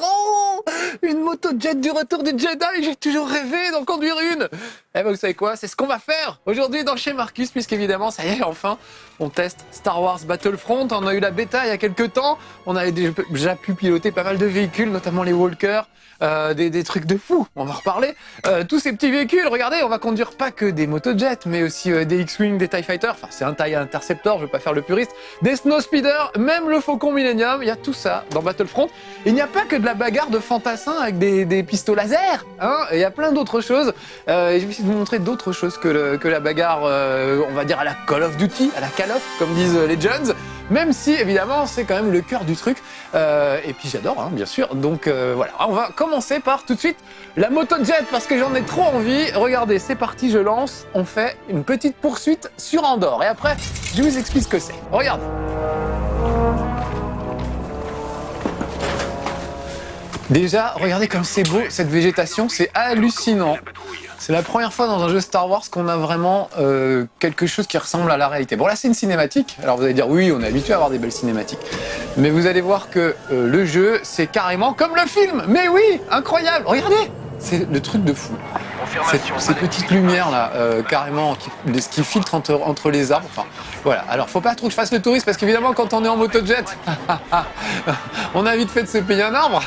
Oh, une moto jet du retour du Jedi, j'ai toujours rêvé d'en conduire une. Eh ben vous savez quoi, c'est ce qu'on va faire aujourd'hui dans Chez Marcus, puisqu'évidemment, ça y est, enfin, on teste Star Wars Battlefront. On a eu la bêta il y a quelques temps, on avait déjà pu piloter pas mal de véhicules, notamment les Walkers. Des trucs de fou, on va en reparler. Tous ces petits véhicules, regardez, on va conduire pas que des motojets, mais aussi des X-Wing, des TIE Fighters, enfin c'est un TIE Interceptor, je vais pas faire le puriste, des Snowspeeder, même le Faucon Millennium, il y a tout ça dans Battlefront. Il n'y a pas que de la bagarre de fantassins avec des pistolets laser, hein, il y a plein d'autres choses. Et je vais essayer de vous montrer d'autres choses que la bagarre, on va dire à la Call of Duty, à la Call of, comme disent les jeunes. Même si, évidemment, c'est quand même le cœur du truc. Et puis j'adore, hein, bien sûr. Donc voilà, on va commencer par tout de suite la motojet parce que j'en ai trop envie. Regardez, c'est parti, je lance. On fait une petite poursuite sur Andorre. Et après, je vous explique ce que c'est. Regardez. Déjà, regardez comme c'est beau, cette végétation, c'est hallucinant. C'est la première fois dans un jeu Star Wars qu'on a vraiment quelque chose qui ressemble à la réalité. Bon là c'est une cinématique, alors vous allez dire oui on est habitué à avoir des belles cinématiques, mais vous allez voir que le jeu c'est carrément comme le film. Mais oui, incroyable, regardez, c'est le truc de fou. Ces petites lumières là, carrément, qui filtrent entre les arbres, enfin voilà. Alors faut pas trop que je fasse le touriste parce qu'évidemment quand on est en motojet, on a vite fait de se payer un arbre.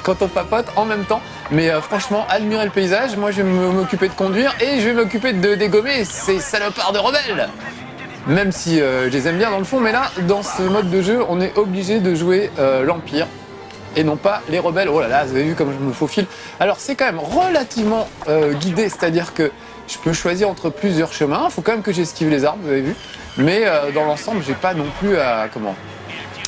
Quand on papote en même temps. Mais franchement, admirez le paysage. Moi, je vais m'occuper de conduire et je vais m'occuper de dégommer ces salopards de rebelles. Même si je les aime bien dans le fond, mais là, dans ce mode de jeu, on est obligé de jouer l'Empire et non pas les rebelles. Oh là là, vous avez vu comme je me faufile. Alors, c'est quand même relativement guidé, c'est-à-dire que je peux choisir entre plusieurs chemins. Il faut quand même que j'esquive les arbres, vous avez vu. Mais dans l'ensemble, j'ai pas non plus à... Comment ?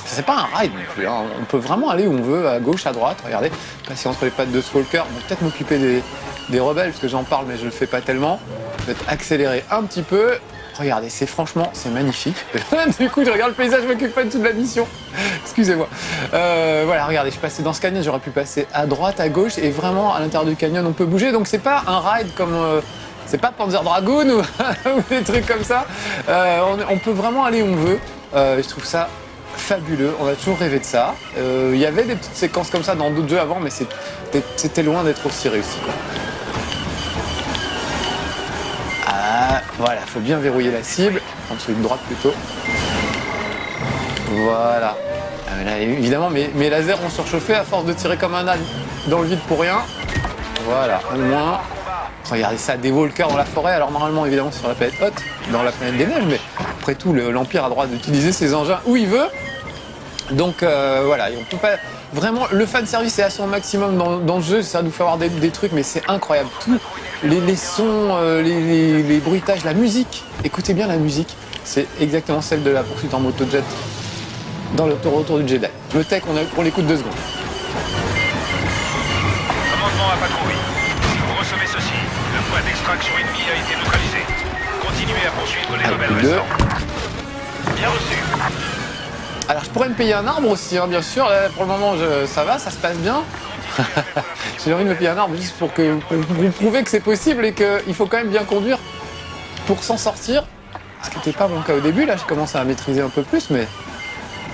C'est pas un ride non plus, hein. On peut vraiment aller où on veut, à gauche, à droite, regardez, passer entre les pattes de ce Walker, bon, peut-être m'occuper des rebelles, parce que j'en parle mais je le fais pas tellement, peut-être accélérer un petit peu, regardez, c'est magnifique, du coup je regarde le paysage, je m'occupe pas de toute la mission, excusez-moi, voilà, regardez, je passais dans ce canyon, j'aurais pu passer à droite, à gauche, et vraiment à l'intérieur du canyon on peut bouger, donc c'est pas un ride comme... c'est pas Panzer Dragoon ou, ou des trucs comme ça, on peut vraiment aller où on veut, je trouve ça fabuleux, on a toujours rêvé de ça. Il y avait des petites séquences comme ça dans d'autres jeux avant, mais c'était loin d'être aussi réussi, quoi. Ah, voilà, faut bien verrouiller la cible, prendre celui de droite plutôt. Voilà. Ah, là, évidemment, mes lasers ont surchauffé à force de tirer comme un âne dans le vide pour rien. Voilà, au moins. Regardez ça, des walkers dans la forêt, alors normalement évidemment sur la planète haute, dans la planète des neiges, mais après tout l'Empire a le droit d'utiliser ses engins où il veut. Donc voilà, et on peut pas... Vraiment, le fanservice est à son maximum dans le jeu, ça nous fait avoir des trucs, mais c'est incroyable. Tous les sons, les bruitages, la musique, écoutez bien la musique, c'est exactement celle de la poursuite en motojet dans le retour du Jedi. Le tech, on l'écoute 2 secondes. Commandement à patrouille. Vous recevez ceci. Le point d'extraction ennemi a été neutralisé. Continuez à poursuivre les rebelles restants. Bien reçu. Alors je pourrais me payer un arbre aussi, hein, bien sûr. Là, pour le moment, ça va, ça se passe bien. J'ai envie de me payer un arbre juste pour vous prouver que c'est possible et qu'il faut quand même bien conduire pour s'en sortir. Ce qui n'était pas mon cas au début. Là, je commence à maîtriser un peu plus, mais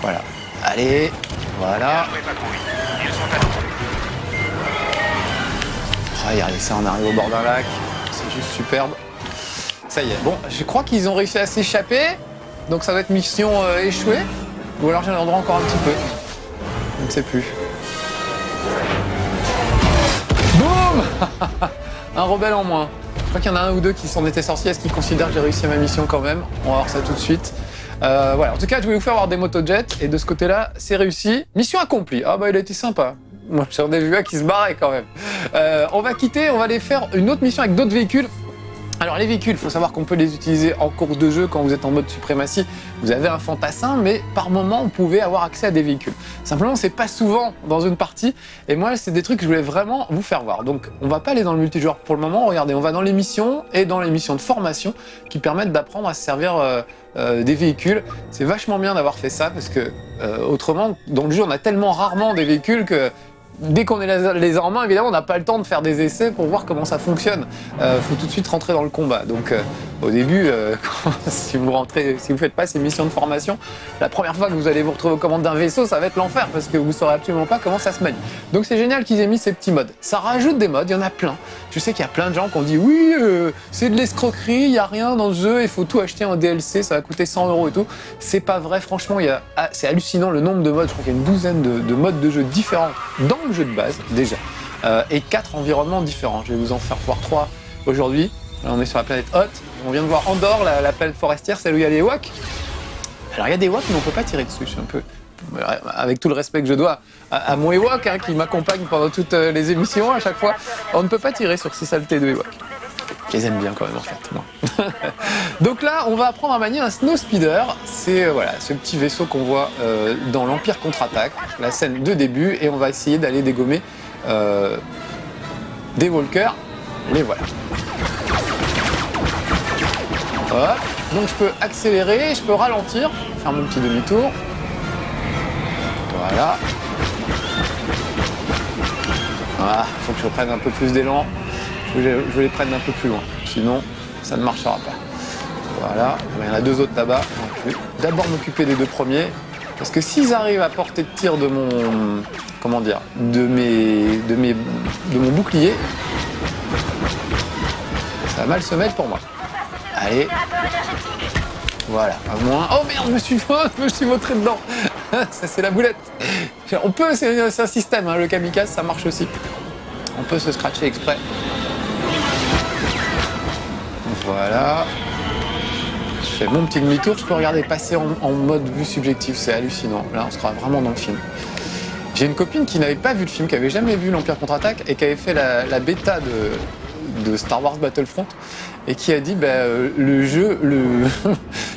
voilà. Allez, voilà. Regardez ça, on arrive au bord d'un lac. C'est juste superbe. Ça y est. Bon, je crois qu'ils ont réussi à s'échapper. Donc ça va être mission échouée. Ou alors j'ai un endroit encore un petit peu. Je ne sais plus. Boum. Un rebelle en moins. Je crois qu'il y en a un ou deux qui s'en étaient sortis. Est-ce qu'ils considèrent que j'ai réussi ma mission quand même? On va voir ça tout de suite. Voilà. En tout cas, je voulais vous faire voir des motojets. Et de ce côté-là, c'est réussi. Mission accomplie. Ah bah il a été sympa. Moi j'en ai vu un qui se barrait quand même. On va quitter, on va aller faire une autre mission avec d'autres véhicules. Alors les véhicules, il faut savoir qu'on peut les utiliser en cours de jeu quand vous êtes en mode suprématie. Vous avez un fantassin, mais par moment, vous pouvez avoir accès à des véhicules. Simplement, c'est pas souvent dans une partie. Et moi, c'est des trucs que je voulais vraiment vous faire voir. Donc, on va pas aller dans le multijoueur pour le moment. Regardez, on va dans les missions et dans les missions de formation qui permettent d'apprendre à se servir des véhicules. C'est vachement bien d'avoir fait ça parce que autrement, dans le jeu, on a tellement rarement des véhicules que dès qu'on les a en main, évidemment, on n'a pas le temps de faire des essais pour voir comment ça fonctionne. Faut tout de suite rentrer dans le combat. Donc Au début, si vous faites pas ces missions de formation, la première fois que vous allez vous retrouver aux commandes d'un vaisseau, ça va être l'enfer parce que vous saurez absolument pas comment ça se manie. Donc c'est génial qu'ils aient mis ces petits modes. Ça rajoute des modes, il y en a plein. Je sais qu'il y a plein de gens qui ont dit oui, c'est de l'escroquerie, il y a rien dans le jeu, il faut tout acheter en DLC, ça va coûter 100 € et tout. C'est pas vrai, franchement, c'est hallucinant le nombre de modes. Je crois qu'il y a une douzaine de modes de jeu différents dans le jeu de base déjà, et 4 environnements différents. Je vais vous en faire voir 3 aujourd'hui. Là, on est sur la planète Hoth. On vient de voir Andorre, la planète forestière, celle où il y a les Ewoks. Alors il y a des Ewoks, mais on peut pas tirer dessus. Je suis un peu, avec tout le respect que je dois à mon Ewok, hein, qui m'accompagne pendant toutes les émissions à chaque fois. On ne peut pas tirer sur ces saletés de Ewoks. Je les aime bien quand même en fait. Non. Donc là, on va apprendre à manier un Snow Speeder. C'est voilà, ce petit vaisseau qu'on voit dans l'Empire contre-attaque, la scène de début, et on va essayer d'aller dégommer des walkers. Les voilà. Hop. Donc je peux accélérer, je peux ralentir, faire mon petit demi-tour. Voilà. Ah, faut que je prenne un peu plus d'élan. Je les prenne un peu plus loin, sinon ça ne marchera pas. Voilà, il y en a 2 autres là-bas. Je vais d'abord m'occuper des 2 premiers, parce que s'ils arrivent à portée de tir de mon, comment dire, de mon bouclier, ça va mal se mettre pour moi. Allez, voilà, à moins. Oh merde, je me suis vautré dedans. Ça c'est la boulette. On peut, c'est un système, hein, le kamikaze, ça marche aussi. On peut se scratcher exprès. Voilà. Je fais mon petit demi-tour, je peux regarder passer en mode vue subjective, c'est hallucinant. Là, on sera vraiment dans le film. J'ai une copine qui n'avait pas vu le film, qui n'avait jamais vu l'Empire contre-attaque et qui avait fait la bêta de Star Wars Battlefront et qui a dit le jeu,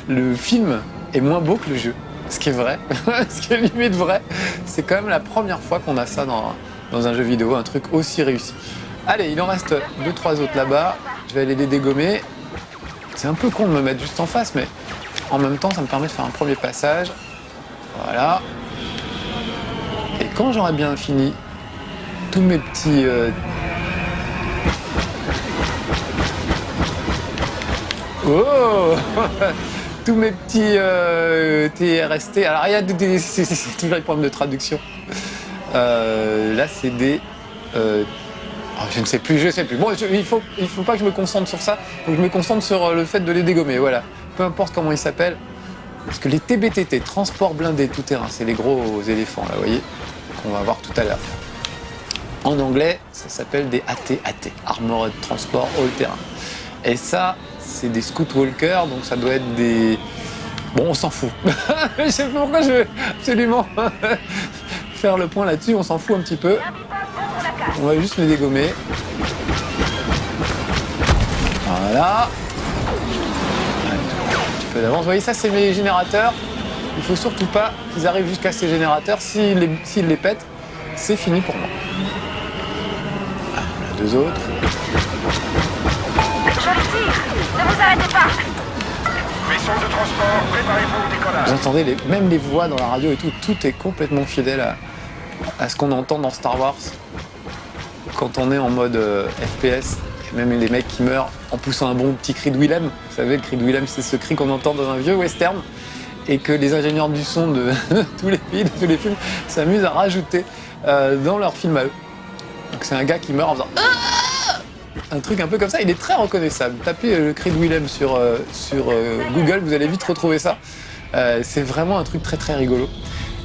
le film est moins beau que le jeu. Ce qui est vrai, ce qui est limite vrai. C'est quand même la première fois qu'on a ça dans un jeu vidéo, un truc aussi réussi. Allez, il en reste 2-3 autres là-bas. Je vais aller les dégommer. C'est un peu con de me mettre juste en face, mais en même temps, ça me permet de faire un premier passage. Voilà. Et quand j'aurai bien fini tous mes petits... Oh tous mes petits TRST. Alors, il y a c'est toujours des problèmes de traduction. Là, c'est des... je ne sais plus, je sais plus. Bon, il faut pas que je me concentre sur ça. Il faut que je me concentre sur le fait de les dégommer. Voilà. Peu importe comment ils s'appellent. Parce que les TBTT, transport blindé tout terrain, c'est les gros éléphants, là, vous voyez, qu'on va voir tout à l'heure. En anglais, ça s'appelle des AT-AT, Armored Transport All Terrain. Et ça, c'est des Scout Walkers, donc ça doit être des... Bon, on s'en fout. Je sais pas pourquoi je veux absolument faire le point là-dessus, on s'en fout un petit peu. On va juste les dégommer. Voilà. Un petit peu d'avance. Vous voyez, ça, c'est mes générateurs. Il faut surtout pas qu'ils arrivent jusqu'à ces générateurs. S'ils les pètent, c'est fini pour moi. Ah, on a 2 autres. Je le tire. Ne vous arrêtez pas. Vaisseau de transport, préparez-vous au décollage. Vous entendez même les voix dans la radio et tout est complètement fidèle à ce qu'on entend dans Star Wars. Quand on est en mode FPS, il y a même les mecs qui meurent en poussant un bon petit cri de Willem. Vous savez, le cri de Willem, c'est ce cri qu'on entend dans un vieux western et que les ingénieurs du son de tous les pays, de tous les films s'amusent à rajouter dans leurs films à eux. Donc c'est un gars qui meurt en faisant un truc un peu comme ça. Il est très reconnaissable. Tapez le cri de Willem sur Google, vous allez vite retrouver ça. C'est vraiment un truc très très rigolo.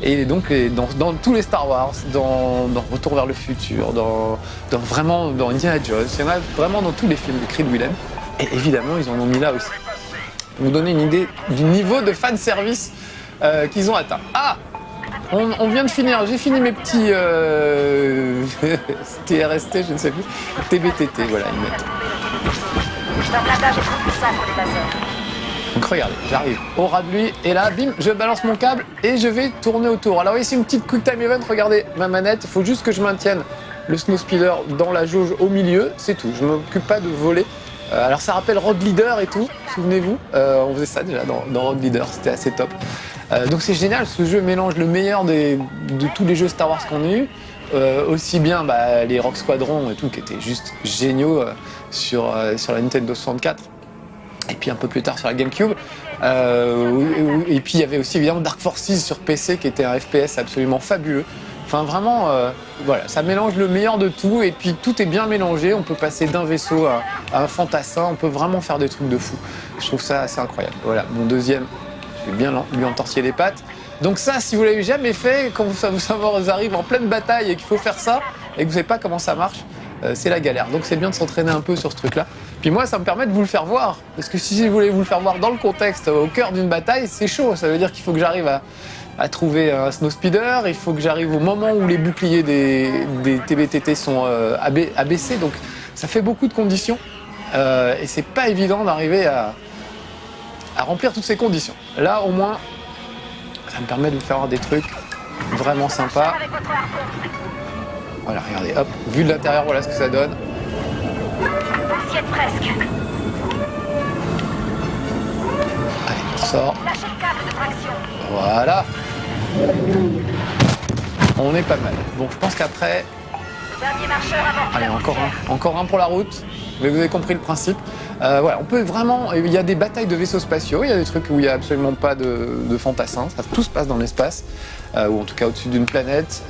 Et donc dans tous les Star Wars, dans Retour vers le futur, dans Indiana Jones, il y en a vraiment dans tous les films de cri de Willem. Et évidemment, ils en ont mis là aussi. Pour vous donner une idée du niveau de fanservice qu'ils ont atteint. Ah, on vient de finir, j'ai fini mes petits TRST, je ne sais plus, TBTT, voilà, ils mettent. Leur blindage est trop puissant pour les lasers. Donc regardez, j'arrive au ras de lui, et là, bim, je balance mon câble et je vais tourner autour. Alors ici, une petite quick time event, regardez ma manette, il faut juste que je maintienne le Snow Speeder dans la jauge au milieu, c'est tout, je ne m'occupe pas de voler. Alors ça rappelle Rogue Leader et tout, souvenez-vous, on faisait ça déjà dans Rogue Leader, c'était assez top. Donc c'est génial, ce jeu mélange le meilleur de tous les jeux Star Wars qu'on a eu, aussi bien les Rogue Squadron et tout, qui étaient juste géniaux sur la Nintendo 64. Et puis un peu plus tard sur la GameCube. Et puis il y avait aussi évidemment Dark Forces sur PC qui était un FPS absolument fabuleux. Enfin vraiment, voilà, ça mélange le meilleur de tout et puis tout est bien mélangé. On peut passer d'un vaisseau à un fantassin, on peut vraiment faire des trucs de fou. Je trouve ça assez incroyable. Voilà, mon deuxième, je vais bien lui entortiller les pattes. Donc ça, si vous l'avez jamais fait, quand vous arrive en pleine bataille et qu'il faut faire ça et que vous savez pas comment ça marche, c'est la galère. Donc c'est bien de s'entraîner un peu sur ce truc-là. Puis moi, ça me permet de vous le faire voir. Parce que si vous voulez vous le faire voir dans le contexte, au cœur d'une bataille, c'est chaud. Ça veut dire qu'il faut que j'arrive à trouver un snowspeeder, il faut que j'arrive au moment où les boucliers des TBTT sont abaissés. Donc ça fait beaucoup de conditions. Et c'est pas évident d'arriver à remplir toutes ces conditions. Là, au moins, ça me permet de vous faire voir des trucs vraiment sympas. Avec votre harpon. Voilà, regardez, hop, vu de l'intérieur, voilà ce que ça donne. Vous y êtes presque. Allez, on sort. Lâchez le câble de traction. Voilà. On est pas mal. Bon, je pense qu'après... Dernier marcheur avant. Allez, encore un pour la route. Mais vous avez compris le principe. Voilà, on peut vraiment... Il y a des batailles de vaisseaux spatiaux, il y a des trucs où il n'y a absolument pas de fantassins. Tout se passe dans l'espace, ou en tout cas au-dessus d'une planète.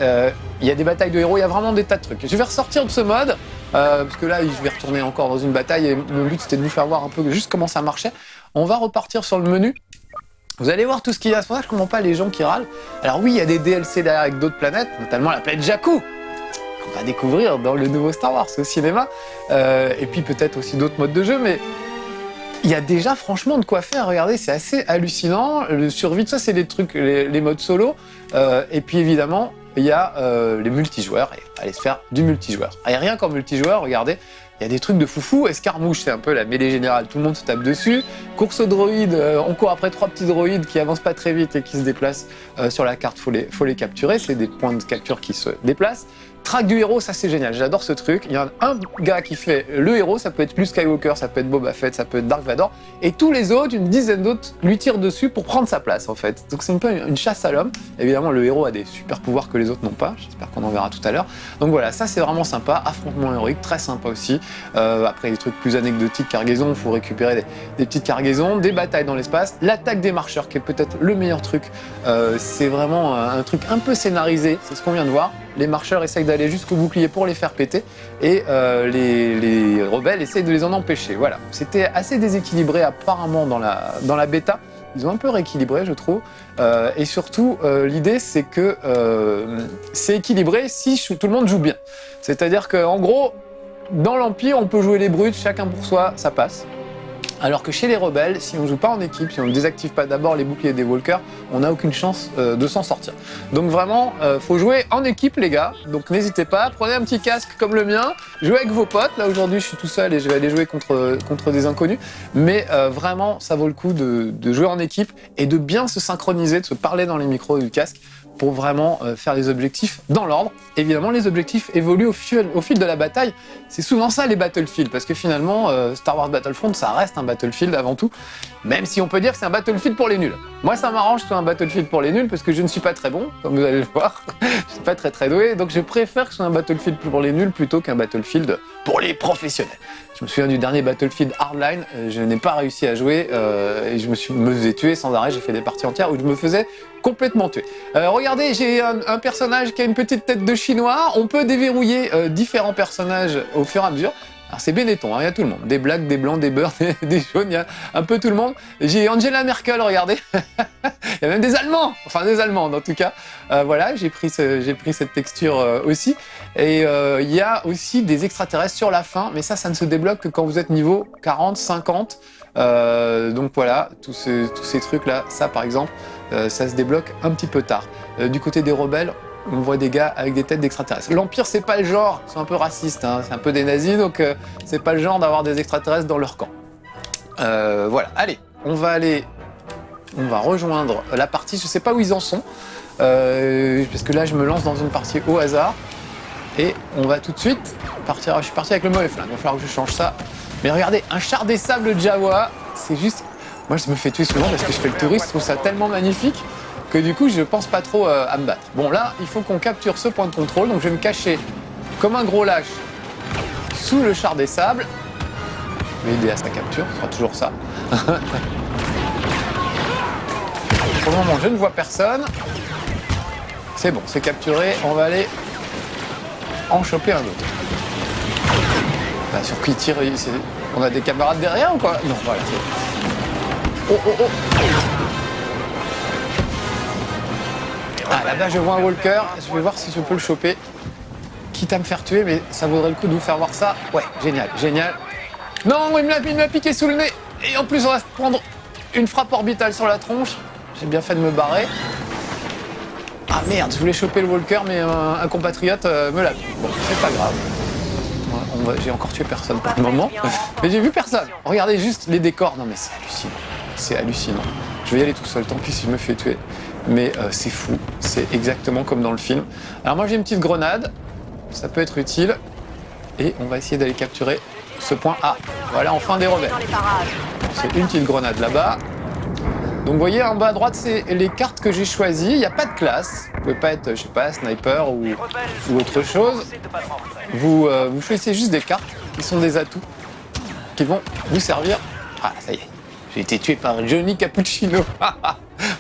Il y a des batailles de héros, il y a vraiment des tas de trucs. Je vais ressortir de ce mode, parce que là, je vais retourner encore dans une bataille, et le but c'était de vous faire voir un peu juste comment ça marchait. On va repartir sur le menu. Vous allez voir tout ce qu'il y a. C'est pour ça que je ne comprends pas les gens qui râlent. Alors oui, il y a des DLC derrière avec d'autres planètes, notamment la planète Jakku, qu'on va découvrir dans le nouveau Star Wars au cinéma. Et puis peut-être aussi d'autres modes de jeu, mais il y a déjà franchement de quoi faire. Regardez, c'est assez hallucinant. Le survie, tout ça, c'est des trucs, les modes solo. Et puis évidemment, il y a les multijoueurs. Et allez se faire du multijoueur. Et rien qu'en multijoueur, regardez, il y a des trucs de foufou. Escarmouche, c'est un peu la mêlée générale. Tout le monde se tape dessus. Course aux droïdes, on court après 3 petits droïdes qui avancent pas très vite et qui se déplacent sur la carte. Faut les capturer. C'est des points de capture qui se déplacent. Track du héros, ça c'est génial, j'adore ce truc. Il y a un gars qui fait le héros, ça peut être Luke Skywalker, ça peut être Boba Fett, ça peut être Dark Vador, et tous les autres, une dizaine d'autres, lui tirent dessus pour prendre sa place en fait. Donc c'est un peu une chasse à l'homme. Évidemment, le héros a des super pouvoirs que les autres n'ont pas, j'espère qu'on en verra tout à l'heure. Donc voilà, ça c'est vraiment sympa, affrontement héroïque, très sympa aussi. Après les trucs plus anecdotiques, cargaison, il faut récupérer des petites cargaisons, des batailles dans l'espace, l'attaque des marcheurs qui est peut-être le meilleur truc. C'est vraiment un truc un peu scénarisé, c'est ce qu'on vient de voir. Les marcheurs essayent d'aller jusqu'au bouclier pour les faire péter et les rebelles essayent de les en empêcher. Voilà, c'était assez déséquilibré apparemment dans la bêta. Ils ont un peu rééquilibré, je trouve. Et surtout, l'idée, c'est que c'est équilibré si tout le monde joue bien. C'est-à-dire qu'en gros, dans l'Empire, on peut jouer les brutes, chacun pour soi, ça passe. Alors que chez les rebelles, si on ne joue pas en équipe, si on ne désactive pas d'abord les boucliers des walkers, on n'a aucune chance de s'en sortir. Donc vraiment, faut jouer en équipe les gars, donc n'hésitez pas, prenez un petit casque comme le mien, jouez avec vos potes, là aujourd'hui je suis tout seul et je vais aller jouer contre des inconnus, mais vraiment ça vaut le coup de jouer en équipe et de bien se synchroniser, de se parler dans les micros du casque, pour vraiment faire les objectifs dans l'ordre. Évidemment, les objectifs évoluent au fil de la bataille. C'est souvent ça les Battlefield, parce que finalement, Star Wars Battlefront, ça reste un Battlefield avant tout, même si on peut dire que c'est un Battlefield pour les nuls. Moi, ça m'arrange que ce soit un Battlefield pour les nuls, parce que je ne suis pas très bon, comme vous allez le voir. Je ne suis pas très doué, donc je préfère que ce soit un Battlefield pour les nuls plutôt qu'un Battlefield pour les professionnels. Je me souviens du dernier Battlefield Hardline, je n'ai pas réussi à jouer et je me faisais tuer sans arrêt, j'ai fait des parties entières où je me faisais complètement tuer. Regardez, j'ai un personnage qui a une petite tête de chinois, on peut déverrouiller différents personnages au fur et à mesure. Alors c'est Benetton, il y a tout le monde, des blacks, des blancs, des beurs, des jaunes, il y a un peu tout le monde. J'ai Angela Merkel, regardez, il y a même des Allemands, enfin des Allemandes en tout cas. Voilà, j'ai pris cette texture aussi. Et il y a aussi des extraterrestres sur la fin, mais ça ne se débloque que quand vous êtes niveau 40, 50. Donc voilà, tous ces trucs-là, ça par exemple, ça se débloque un petit peu tard. Du côté des rebelles, on voit des gars avec des têtes d'extraterrestres. L'Empire, c'est pas le genre, ils sont un peu racistes, hein, c'est un peu des nazis, donc c'est pas le genre d'avoir des extraterrestres dans leur camp. Voilà, allez, on va rejoindre la partie, je sais pas où ils en sont, parce que là je me lance dans une partie au hasard, et on va tout de suite partir, je suis parti avec le mauvais flingue, il va falloir que je change ça. Mais regardez, un char des sables Jawa, c'est juste... Moi je me fais tuer souvent parce que je fais le touriste, je trouve ça tellement magnifique que du coup je pense pas trop à me battre. Bon là, il faut qu'on capture ce point de contrôle, donc je vais me cacher comme un gros lâche sous le char des sables. Je vais aider à sa capture, ce sera toujours ça. Pour le moment, je ne vois personne. C'est bon, c'est capturé. On va aller en choper un autre. Bah, sur qui tire, on a des camarades derrière ou quoi? Non, voilà. Oh, oh, oh. Ah, là-bas, je vois un walker. Je vais voir si je peux le choper. Quitte à me faire tuer, mais ça vaudrait le coup de vous faire voir ça. Ouais, génial, génial. Non, il me l'a piqué sous le nez. Et en plus, on va se prendre une frappe orbitale sur la tronche. J'ai bien fait de me barrer. Ah merde, je voulais choper le walker, mais un compatriote me l'a pris. Bon, c'est pas grave. J'ai encore tué personne pour le moment. Mais j'ai vu personne. Regardez juste les décors. Non mais c'est hallucinant. C'est hallucinant. Je vais y aller tout seul, tant pis si je me fais tuer. Mais c'est fou. C'est exactement comme dans le film. Alors moi j'ai une petite grenade. Ça peut être utile. Et on va essayer d'aller capturer ce point A. Voilà, enfin des rebelles. C'est une petite grenade là-bas. Donc vous voyez en bas à droite, c'est les cartes que j'ai choisies. Il n'y a pas de classe. Vous pouvez pas être, je sais pas, sniper ou autre chose. Vous choisissez juste des cartes qui sont des atouts qui vont vous servir. Ah, ça y est, j'ai été tué par Johnny Cappuccino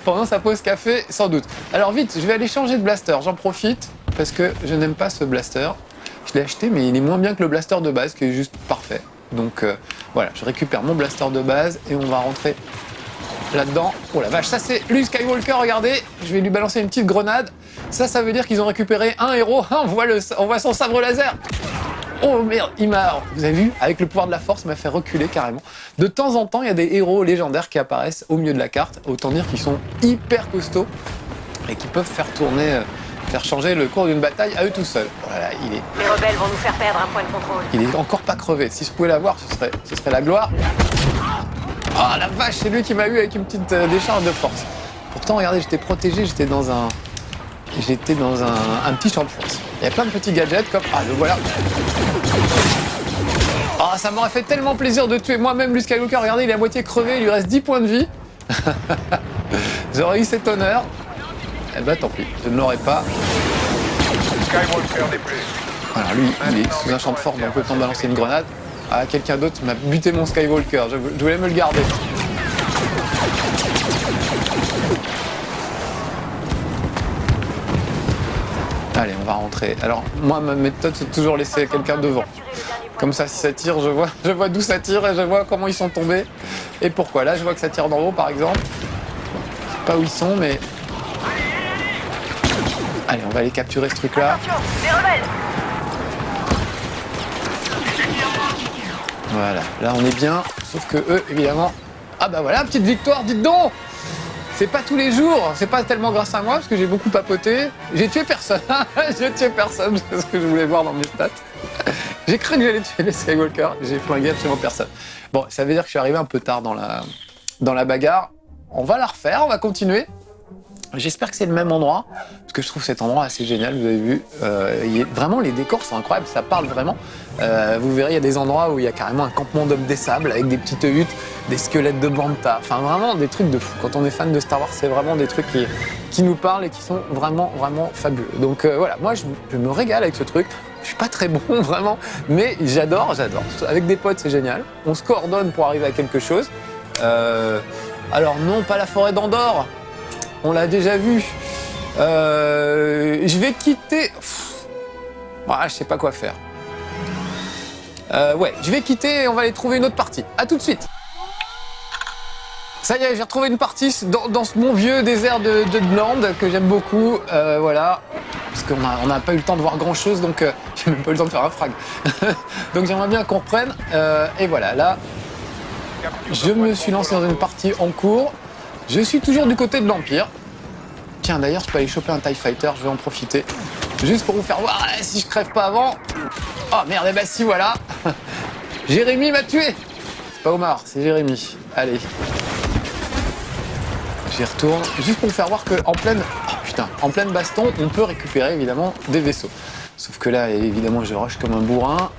pendant sa pause café, sans doute. Alors vite, je vais aller changer de blaster. J'en profite parce que je n'aime pas ce blaster. Je l'ai acheté, mais il est moins bien que le blaster de base, qui est juste parfait. Donc voilà, je récupère mon blaster de base et on va rentrer là-dedans. Oh la vache, ça c'est Luke Skywalker, regardez. Je vais lui balancer une petite grenade. Ça veut dire qu'ils ont récupéré un héros. On voit son sabre laser. Oh merde, vous avez vu, avec le pouvoir de la force, il m'a fait reculer carrément. De temps en temps, il y a des héros légendaires qui apparaissent au milieu de la carte. Autant dire qu'ils sont hyper costauds et qui peuvent faire changer le cours d'une bataille à eux tout seuls. Voilà, Les rebelles vont nous faire perdre un point de contrôle. il est encore pas crevé. Si je pouvais l'avoir, ce serait la gloire. Ah la vache, c'est lui qui m'a eu avec une petite décharge de force. Pourtant, regardez, j'étais protégé, j'étais dans un petit champ de force. Il y a plein de petits gadgets comme... Ah, le voilà. Ah, ça m'aurait fait tellement plaisir de tuer moi-même Luke Skywalker. Regardez, il est à moitié crevé, il lui reste 10 points de vie. J'aurais eu cet honneur. Eh ben, tant pis, je ne l'aurais pas. Skywalker n'est plus. Alors lui, il est sous un champ de force, donc le temps de balancer une grenade. Ah, quelqu'un d'autre m'a buté mon Skywalker. Je voulais me le garder. Allez, on va rentrer. Alors, moi, ma méthode, c'est de toujours laisser quelqu'un devant. Comme ça, si ça tire, je vois d'où ça tire et je vois comment ils sont tombés et pourquoi. Là, je vois que ça tire d'en haut, par exemple. Je sais pas où ils sont, mais... Allez, on va aller capturer ce truc-là. Attention, les rebelles. Voilà, là, on est bien. Sauf que eux, évidemment... Ah bah voilà, petite victoire, dites donc! C'est pas tous les jours, c'est pas tellement grâce à moi parce que j'ai beaucoup papoté. J'ai tué personne, j'ai tué personne, c'est ce que je voulais voir dans mes stats. J'ai cru que j'allais tuer les Skywalker, j'ai flingué absolument personne. Bon, ça veut dire que je suis arrivé un peu tard dans la bagarre. On va la refaire, on va continuer. J'espère que c'est le même endroit, parce que je trouve cet endroit assez génial, vous avez vu. Vraiment, les décors sont incroyables, ça parle vraiment. Vous verrez, il y a des endroits où il y a carrément un campement d'hommes des sables, avec des petites huttes, des squelettes de Banta. Enfin, vraiment des trucs de fou. Quand on est fan de Star Wars, c'est vraiment des trucs qui nous parlent et qui sont vraiment, vraiment fabuleux. Donc voilà, moi, je me régale avec ce truc. Je suis pas très bon, vraiment, mais j'adore. Avec des potes, c'est génial. On se coordonne pour arriver à quelque chose. Alors non, pas la forêt d'Andorre. On l'a déjà vu. Je vais quitter... je sais pas quoi faire. Ouais, je vais quitter et on va aller trouver une autre partie. À tout de suite. Ça y est, j'ai retrouvé une partie dans ce bon vieux désert de Dland que j'aime beaucoup. Voilà. Parce qu'on n'a pas eu le temps de voir grand chose, donc j'ai même pas eu le temps de faire un frag. Donc j'aimerais bien qu'on reprenne. Et voilà, là, je me suis lancé dans une partie en cours. Je suis toujours du côté de l'Empire. Tiens, d'ailleurs, je peux aller choper un TIE Fighter, je vais en profiter. Juste pour vous faire voir si je crève pas avant. Oh merde, et bah si, voilà. Jérémy m'a tué. C'est pas Omar, c'est Jérémy. Allez. J'y retourne. Juste pour vous faire voir qu'en pleine baston, on peut récupérer évidemment des vaisseaux. Sauf que là, évidemment, je rush comme un bourrin.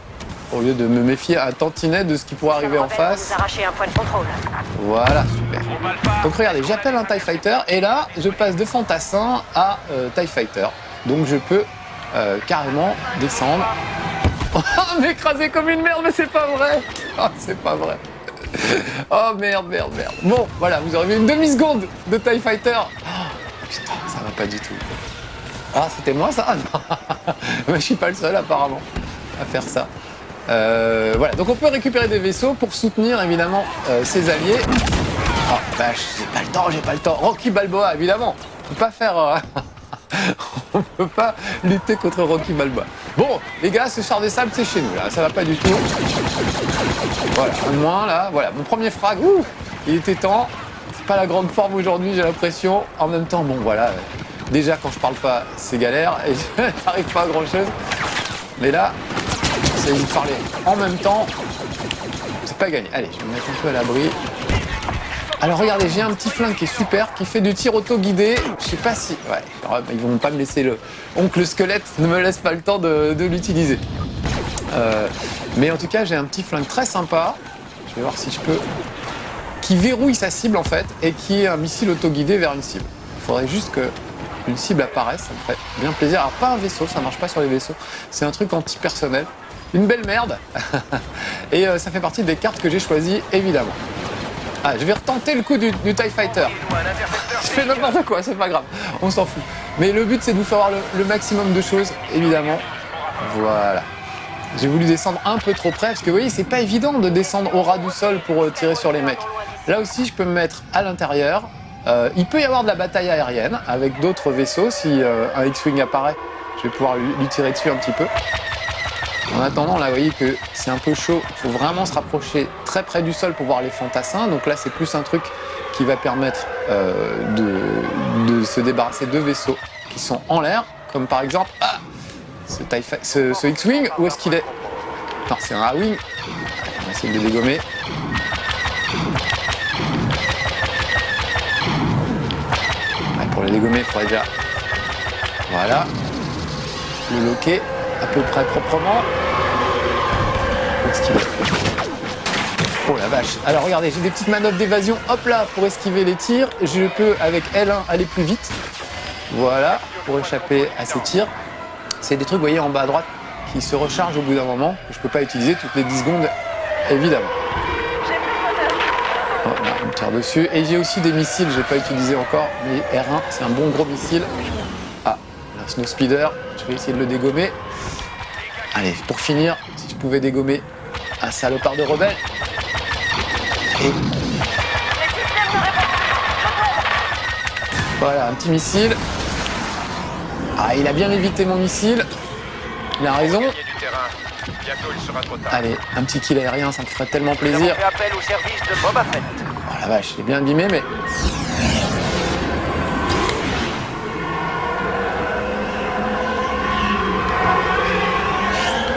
Au lieu de me méfier un tantinet de ce qui pourrait arriver en face. Arracher un point de contrôle. Voilà, super. Donc regardez, j'appelle un TIE Fighter et là, je passe de fantassin à TIE Fighter. Donc je peux carrément descendre. Oh, m'écraser comme une merde, mais c'est pas vrai. Oh, c'est pas vrai. Oh merde. Bon, voilà, vous aurez vu une demi-seconde de TIE Fighter. Oh, putain, ça va pas du tout. Ah, c'était moi ça? Ah non. Je suis pas le seul apparemment à faire ça. Voilà, donc on peut récupérer des vaisseaux pour soutenir évidemment ses alliés. Oh vache, j'ai pas le temps. Rocky Balboa, évidemment. On peut pas faire... on peut pas lutter contre Rocky Balboa. Bon, les gars, ce char des sables, c'est chez nous, là. Ça va pas du tout. Voilà, un de moins, là. Voilà, mon premier frag. Ouh, il était temps. C'est pas la grande forme aujourd'hui, j'ai l'impression. En même temps, bon, voilà. Déjà, quand je parle pas, c'est galère. Et j'arrive pas à grand-chose. Mais là, c'est de parler en même temps. C'est pas gagné. Allez, je vais me mettre un peu à l'abri. Alors regardez, j'ai un petit flingue qui est super, qui fait du tir auto-guidé. Je sais pas si... Ouais, alors, ils vont pas me laisser le... Oncle Squelette ne me laisse pas le temps de l'utiliser. Mais en tout cas, j'ai un petit flingue très sympa. Je vais voir si je peux... Qui verrouille sa cible en fait, et qui est un missile auto-guidé vers une cible. Il faudrait juste qu'une cible apparaisse, ça me ferait bien plaisir. Alors pas un vaisseau, ça marche pas sur les vaisseaux. C'est un truc anti-personnel. Une belle merde. Et ça fait partie des cartes que j'ai choisies, évidemment. Ah, je vais retenter le coup du TIE Fighter. Je fais n'importe quoi, c'est pas grave, on s'en fout. Mais le but c'est de vous faire voir le maximum de choses, évidemment. Voilà. J'ai voulu descendre un peu trop près, parce que vous voyez, c'est pas évident de descendre au ras du sol pour tirer sur les mecs. Là aussi, je peux me mettre à l'intérieur. Il peut y avoir de la bataille aérienne avec d'autres vaisseaux. Si un X-Wing apparaît, je vais pouvoir lui tirer dessus un petit peu. En attendant, là, vous voyez que c'est un peu chaud. Il faut vraiment se rapprocher très près du sol pour voir les fantassins. Donc là, c'est plus un truc qui va permettre de se débarrasser de vaisseaux qui sont en l'air. Comme par exemple, ce X-Wing, où est-ce qu'il est? Non, c'est un A-Wing. On va essayer de le dégommer. Ouais, pour le dégommer, il faudrait déjà... Voilà. Le loquer. À peu près proprement. Où est-ce qu'il est? Oh la vache. Alors regardez, j'ai des petites manœuvres d'évasion, hop là, pour esquiver les tirs. Je peux, avec L1, aller plus vite. Voilà, pour échapper à ces tirs. C'est des trucs, vous voyez, en bas à droite, qui se rechargent au bout d'un moment. Que je peux pas utiliser toutes les 10 secondes, évidemment. Voilà, on tire dessus. Et j'ai aussi des missiles, je n'ai pas utilisé encore. Mais R1, c'est un bon gros missile. Ah, un Snow Speeder. Je vais essayer de le dégommer. Allez, pour finir, si je pouvais dégommer un salopard de rebelle. Et... Voilà, un petit missile. Ah, il a bien évité mon missile. Il a raison. Allez, un petit kill aérien, ça me ferait tellement plaisir. Oh la vache, il est bien abîmé, mais...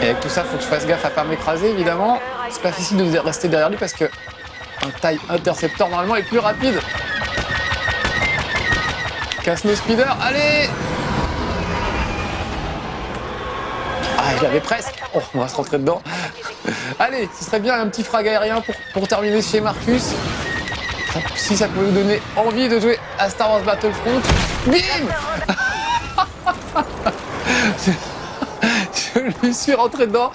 Et avec tout ça, il faut que je fasse gaffe à pas m'écraser, évidemment. C'est pas facile de rester derrière lui parce que un TIE Interceptor, normalement, est plus rapide qu'un Snow Speeder. Allez! Ah, je l'avais presque. Oh, on va se rentrer dedans. Allez, ce serait bien un petit frag aérien pour terminer chez Marcus. Si ça peut vous donner envie de jouer à Star Wars Battlefront. Bim! Je lui suis rentré dedans,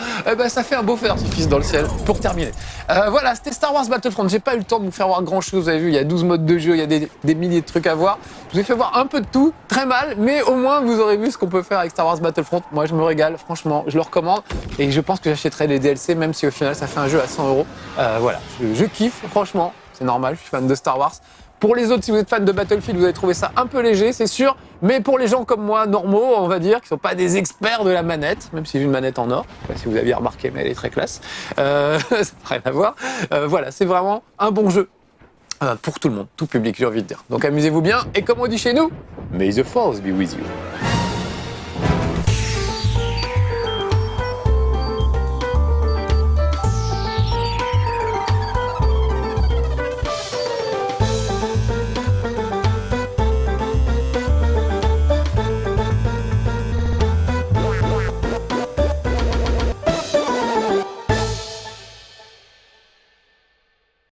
ça fait un beau feu d'artifice dans le ciel, pour terminer. Voilà, c'était Star Wars Battlefront, j'ai pas eu le temps de vous faire voir grand chose, vous avez vu, il y a 12 modes de jeu, il y a des milliers de trucs à voir. Je vous ai fait voir un peu de tout, très mal, mais au moins vous aurez vu ce qu'on peut faire avec Star Wars Battlefront. Moi je me régale, franchement, je le recommande, et je pense que j'achèterai les DLC, même si au final ça fait un jeu à 100 €. Voilà, je kiffe, franchement, c'est normal, je suis fan de Star Wars. Pour les autres, si vous êtes fan de Battlefield, vous allez trouver ça un peu léger, c'est sûr. Mais pour les gens comme moi, normaux, on va dire, qui ne sont pas des experts de la manette, même si j'ai une manette en or, je sais pas si vous aviez remarqué, mais elle est très classe, ça n'a rien à voir. Voilà, c'est vraiment un bon jeu pour tout le monde, tout public, j'ai envie de dire. Donc amusez-vous bien, et comme on dit chez nous, may the force be with you.